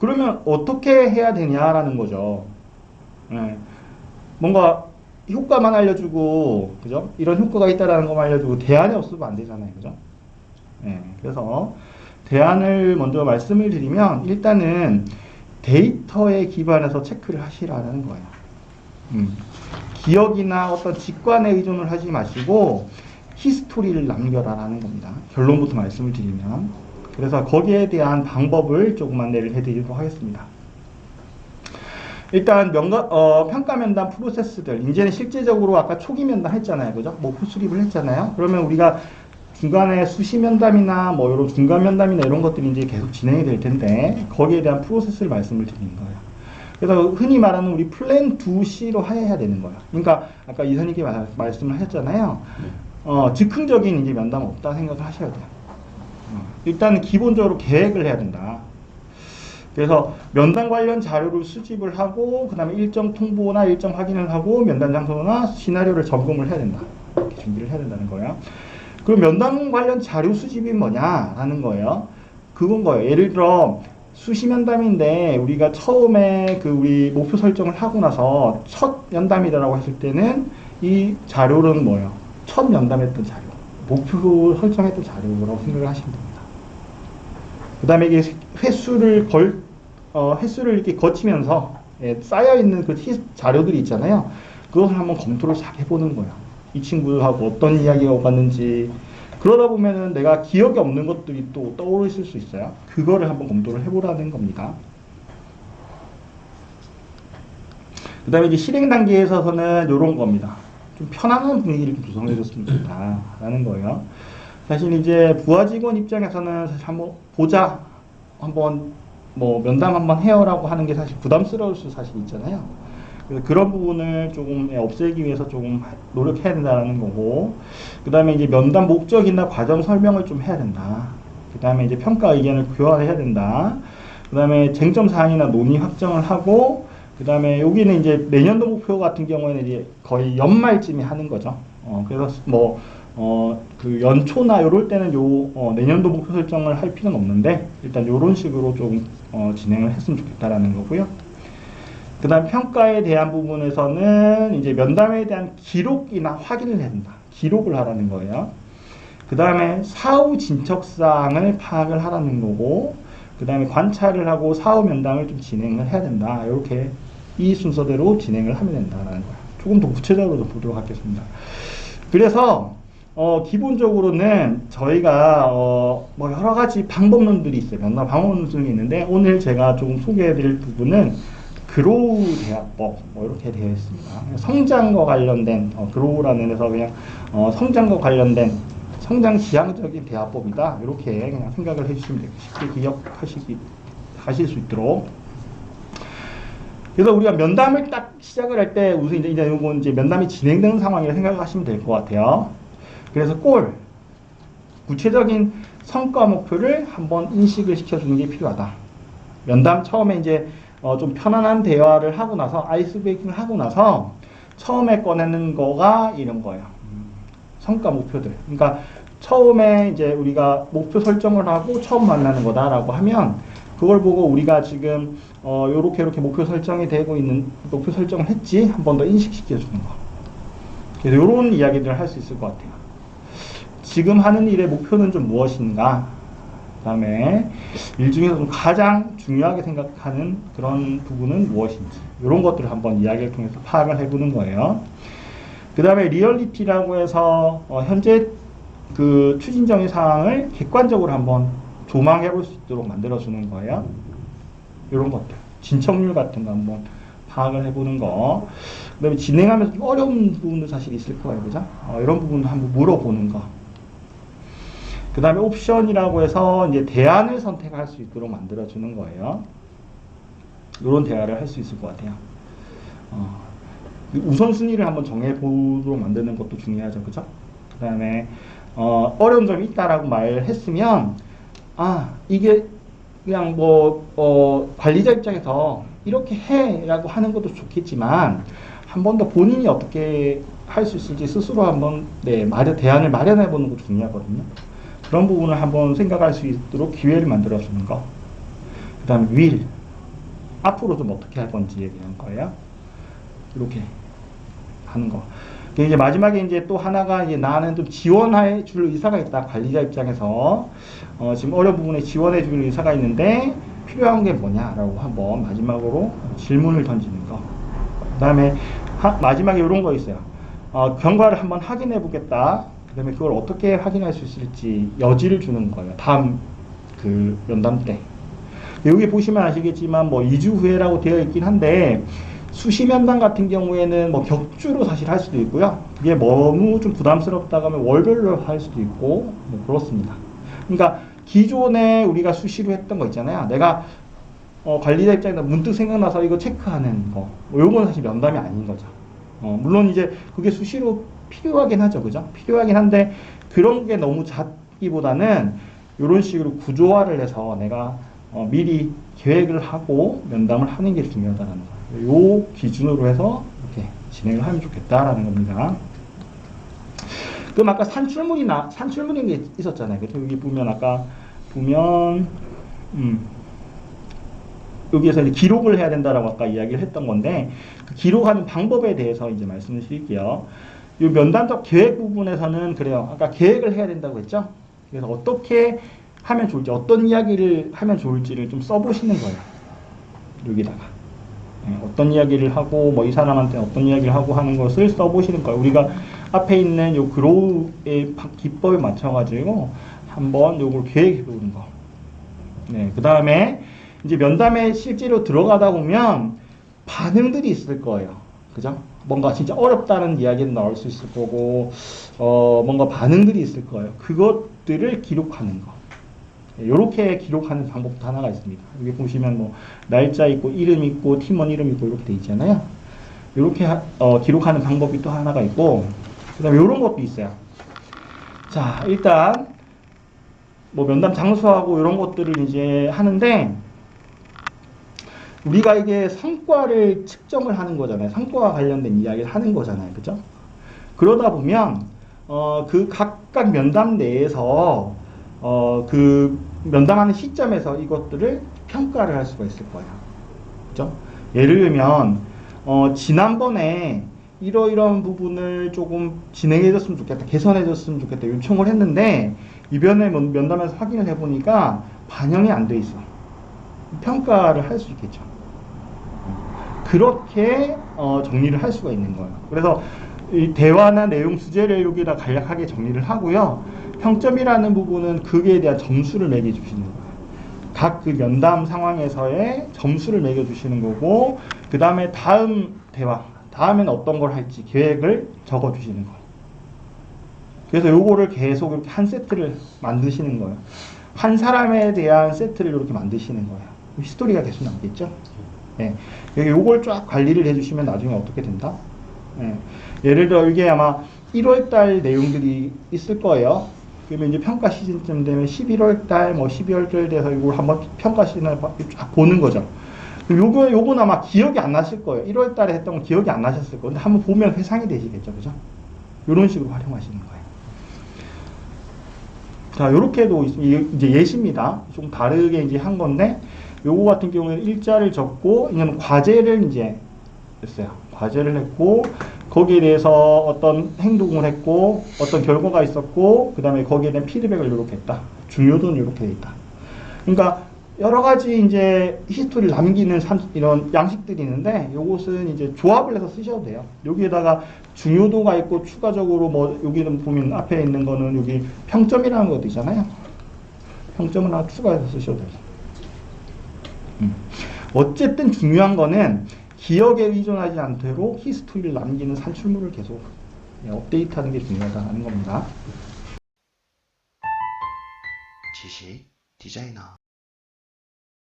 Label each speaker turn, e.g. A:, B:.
A: 그러면 어떻게 해야 되냐라는 거죠. 예. 뭔가 효과만 알려주고, 그죠? 이런 효과가 있다라는 것만 알려주고 대안이 없으면 안 되잖아요, 그죠? 예. 그래서 대안을 먼저 말씀을 드리면 일단은 데이터에 기반해서 체크를 하시라는 거예요. 기억이나 어떤 직관에 의존을 하지 마시고 히스토리를 남겨라라는 겁니다. 결론부터 말씀을 드리면. 그래서 거기에 대한 방법을 조금 안내를 해드리도록 하겠습니다. 일단 평가 면담 프로세스들, 이제는 실제적으로 아까 초기 면담 했잖아요, 그죠? 목표 수립을 했잖아요. 그러면 우리가 중간에 수시 면담이나 뭐 이런 중간 면담이나 이런 것들이 이제 계속 진행이 될 텐데 거기에 대한 프로세스를 말씀을 드리는 거예요. 그래서 흔히 말하는 우리 플랜 2C로 해야 되는 거예요. 그러니까 아까 이사님께 말씀을 하셨잖아요. 즉흥적인 이제 면담 없다 생각을 하셔야 돼요. 일단 기본적으로 계획을 해야 된다. 그래서 면담 관련 자료를 수집을 하고 그 다음에 일정 통보나 일정 확인을 하고 면담 장소나 시나리오를 점검을 해야 된다. 이렇게 준비를 해야 된다는 거예요. 그럼 면담 관련 자료 수집이 뭐냐라는 거예요. 그건 거예요. 예를 들어 수시 면담인데 우리가 처음에 우리 목표 설정을 하고 나서 첫 면담이라고 했을 때는 이 자료는 뭐예요? 첫 면담했던 자료, 목표 설정했던 자료라고 생각을 하시면 됩니다. 그 다음에 이게 횟수를 이렇게 거치면서 쌓여있는 그 자료들이 있잖아요. 그것을 한번 검토를 싹 해보는 거예요. 이 친구하고 어떤 이야기가 오갔는지. 그러다 보면은 내가 기억이 없는 것들이 또 떠오르실 수 있어요. 그거를 한번 검토를 해보라는 겁니다. 그 다음에 이제 실행 단계에서는 이런 겁니다. 좀 편안한 분위기를 좀 구성해줬으면 좋다라는 거예요. 사실 이제 부하 직원 입장에서는 사실 한번 보자, 한번 뭐 면담 한번 해요라고 하는 게 사실 부담스러울 수 사실 있잖아요. 그래서 그런 부분을 조금 없애기 위해서 조금 노력해야 된다는 거고, 그 다음에 이제 면담 목적이나 과정 설명을 좀 해야 된다. 그 다음에 이제 평가 의견을 교환해야 된다. 그 다음에 쟁점 사항이나 논의 확정을 하고, 그 다음에 여기는 이제 내년도 목표 같은 경우에는 이제 거의 연말쯤에 하는 거죠. 그래서 그 연초나 요럴 때는 내년도 목표 설정을 할 필요는 없는데, 일단 요런 식으로 좀 진행을 했으면 좋겠다라는 거고요. 그 다음 평가에 대한 부분에서는 이제 면담에 대한 기록이나 확인을 해야 된다. 기록을 하라는 거예요. 그 다음에 사후 진척사항을 파악을 하라는 거고, 그 다음에 관찰을 하고 사후 면담을 좀 진행을 해야 된다. 이렇게 이 순서대로 진행을 하면 된다는 거예요. 조금 더 구체적으로 좀 보도록 하겠습니다. 그래서 기본적으로는 저희가 뭐 여러 가지 방법론들이 있어요. 면담 방법론들이 있는데 오늘 제가 조금 소개해드릴 부분은 그로우 대화법 뭐 이렇게 되어 있습니다. 성장과 관련된 그로우라는 데서 그냥 성장과 관련된 성장 지향적인 대화법이다. 이렇게 그냥 생각을 해주시면 되고 쉽게 기억하실 수 있도록. 그래서 우리가 면담을 딱 시작을 할 때 우선 이제 이건 이제 면담이 진행되는 상황이라 생각하시면 될 것 같아요. 그래서 구체적인 성과 목표를 한번 인식을 시켜주는 게 필요하다. 면담 처음에 이제 좀 편안한 대화를 하고 나서 아이스 브레이킹을 하고 나서 처음에 꺼내는 거가 이런 거예요. 성과 목표들. 그러니까 처음에 이제 우리가 목표 설정을 하고 처음 만나는 거다라고 하면 그걸 보고 우리가 지금 요렇게 목표 설정이 되고 있는 목표 설정을 했지 한 번 더 인식시켜 주는 거. 그래서 요런 이야기들을 할 수 있을 것 같아요. 지금 하는 일의 목표는 좀 무엇인가? 그 다음에 일 중에서 좀 가장 중요하게 생각하는 그런 부분은 무엇인지 이런 것들을 한번 이야기를 통해서 파악을 해보는 거예요. 그 다음에 리얼리티라고 해서 현재 그 추진적인 상황을 객관적으로 한번 조망해 볼 수 있도록 만들어주는 거예요. 이런 것들 진척률 같은 거 한번 파악을 해보는 거. 그 다음에 진행하면서 좀 어려운 부분도 사실 있을 거예요, 그죠? 이런 부분도 한번 물어보는 거. 그 다음에 옵션이라고 해서 이제 대안을 선택할 수 있도록 만들어주는 거예요. 이런 대화를 할 수 있을 것 같아요. 우선순위를 한번 정해보도록 만드는 것도 중요하죠. 그죠? 그 다음에 어려운 점이 있다라고 말했으면 이게 그냥 관리자 입장에서 이렇게 해 라고 하는 것도 좋겠지만 한 번 더 본인이 어떻게 할 수 있을지 스스로 한번 대안을 마련해 보는 것도 중요하거든요. 그런 부분을 한번 생각할 수 있도록 기회를 만들어 주는 거. 그 다음에 앞으로 좀 어떻게 할 건지에 대한 거예요. 이렇게 하는 거. 이제 마지막에 이제 또 하나가 이제 나는 좀 지원해 줄 의사가 있다. 관리자 입장에서 지금 어려운 부분에 지원해 줄 의사가 있는데 필요한 게 뭐냐라고 한번 마지막으로 질문을 던지는 거. 그다음에 마지막에 이런 거 있어요. 경과를 한번 확인해 보겠다. 그다음에 그걸 어떻게 확인할 수 있을지 여지를 주는 거예요. 다음 그 면담 때. 여기 보시면 아시겠지만 뭐 2주 후에라고 되어 있긴 한데 수시 면담 같은 경우에는 뭐 격주로 사실 할 수도 있고요. 이게 너무 좀 부담스럽다고 하면 월별로 할 수도 있고 뭐 그렇습니다. 그러니까 기존에 우리가 수시로 했던 거 있잖아요. 내가 관리자 입장에서 문득 생각나서 이거 체크하는 거. 요건 사실 면담이 아닌 거죠. 물론 이제 그게 수시로 필요하긴 하죠. 그죠? 필요하긴 한데 그런 게 너무 잦기보다는 이런 식으로 구조화를 해서 내가 미리 계획을 하고 면담을 하는 게 중요하다는 거예요. 요 기준으로 해서 이렇게 진행을 하면 좋겠다라는 겁니다. 그럼 아까 산출문인 게 있었잖아요. 그래서 여기 보면 아까 보면 여기에서 이제 기록을 해야 된다라고 아까 이야기를 했던 건데 그 기록하는 방법에 대해서 이제 말씀을 드릴게요. 이 면담적 계획 부분에서는 그래요. 아까 계획을 해야 된다고 했죠. 그래서 어떻게 하면 좋을지, 어떤 이야기를 하면 좋을지를 좀 써보시는 거예요. 여기다가. 어떤 이야기를 하고, 뭐 이 사람한테 어떤 이야기를 하고 하는 것을 써보시는 거예요. 우리가 앞에 있는 요 그로우의 기법에 맞춰가지고 한번 요걸 계획해 보는 거. 네. 그 다음에 이제 면담에 실제로 들어가다 보면 반응들이 있을 거예요. 그죠? 뭔가 진짜 어렵다는 이야기는 나올 수 있을 거고, 뭔가 반응들이 있을 거예요. 그것들을 기록하는 거. 이렇게 기록하는 방법도 하나가 있습니다. 여기 보시면 뭐 날짜 있고 이름 있고 팀원 이름 있고 이렇게 돼 있잖아요. 이렇게 기록하는 방법이 또 하나가 있고, 그다음에 이런 것도 있어요. 자, 일단 뭐 면담 장소하고 이런 것들을 이제 하는데 우리가 이게 성과를 측정을 하는 거잖아요. 성과와 관련된 이야기를 하는 거잖아요. 그죠? 그러다 보면 그 각각 면담 내에서 그 면담하는 시점에서 이것들을 평가를 할 수가 있을 거예요. 그죠? 예를 들면, 지난번에 이러이러한 부분을 조금 진행해줬으면 좋겠다, 개선해줬으면 좋겠다 요청을 했는데, 이번에 면담에서 확인을 해보니까 반영이 안 돼 있어. 평가를 할 수 있겠죠. 그렇게 정리를 할 수가 있는 거예요. 그래서 이 대화나 내용 주제를 여기다 간략하게 정리를 하고요. 평점이라는 부분은 거기에 대한 점수를 매겨주시는 거예요. 각 그 면담 상황에서의 점수를 매겨주시는 거고, 그 다음에 다음 대화, 다음엔 어떤 걸 할지 계획을 적어주시는 거예요. 그래서 요거를 계속 이렇게 한 세트를 만드시는 거예요. 한 사람에 대한 세트를 이렇게 만드시는 거예요. 히스토리가 계속 남겠죠? 예. 요걸 쫙 관리를 해주시면 나중에 어떻게 된다? 예. 예를 들어 이게 아마 1월달 내용들이 있을 거예요. 그러면 이제 평가 시즌쯤 되면 11월달, 뭐 12월달 돼서 이걸 한번 평가 시즌을 쫙 보는 거죠. 요건 아마 기억이 안 나실 거예요. 1월달에 했던 건 기억이 안 나셨을 거예요. 근데 한번 보면 회상이 되시겠죠, 그죠? 이런 식으로 활용하시는 거예요. 자, 요렇게도 이제 예시입니다. 좀 다르게 이제 한 건데, 요거 같은 경우에는 일자를 적고, 이제는 과제를 이제 했어요. 과제를 했고, 거기에 대해서 어떤 행동을 했고, 어떤 결과가 있었고, 그 다음에 거기에 대한 피드백을 이렇게 했다. 중요도는 이렇게 돼 있다. 그러니까, 여러 가지 이제 히스토리를 남기는 이런 양식들이 있는데, 요것은 이제 조합을 해서 쓰셔도 돼요. 여기에다가 중요도가 있고, 추가적으로 뭐, 여기는 보면 앞에 있는 거는 여기 평점이라는 것도 있잖아요. 평점을 하나 추가해서 쓰셔도 돼요. 어쨌든 중요한 거는 기억에 의존하지 않도록 히스토리를 남기는 산출물을 계속 업데이트하는 게 중요하다는 겁니다.
B: 지식 디자이너